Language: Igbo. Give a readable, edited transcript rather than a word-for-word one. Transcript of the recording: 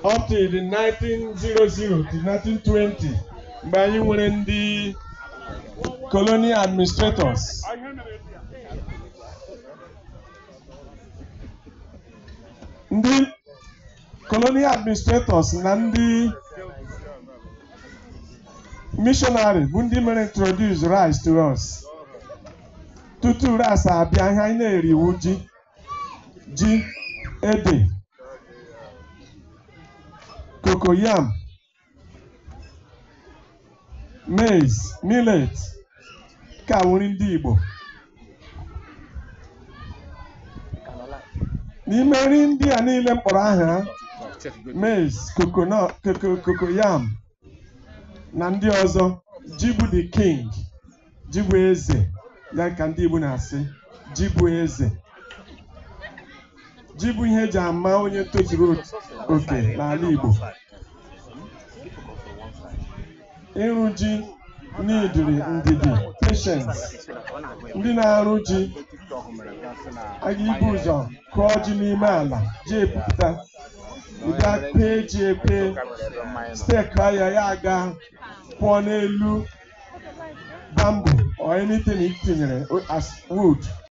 up to the 1900 to 1920 mgbe anyị nwere ndị colonial administrators. Ndị colonial administrators na ndị missionary bụ ndị mere introduce rice to us. Tutu rice abịa ihe anyị na-eriwu ji, ede, cocoyam, maize, millet, ka wuri ndị Igbo. N'ime nri ndị a niile mkpọrọ aha maize, cocoyam na ndị ọzọ, ji bụ the king, ji bụ eze, ya ka ndị Igbo na-asị ji bụ eze. Ji bụ ihe eji ama onye tozuru oke n'ala Igbo. Ịrụ ji n'idiri ndidi, patience. Ndị na-arụ ji aga ibu ụzọ kụọ ji n'ime ala, ji epupụta, ụda pee ji epe, steeki ya aga kwụọ n'elu bamboo or anything itinyere as wood.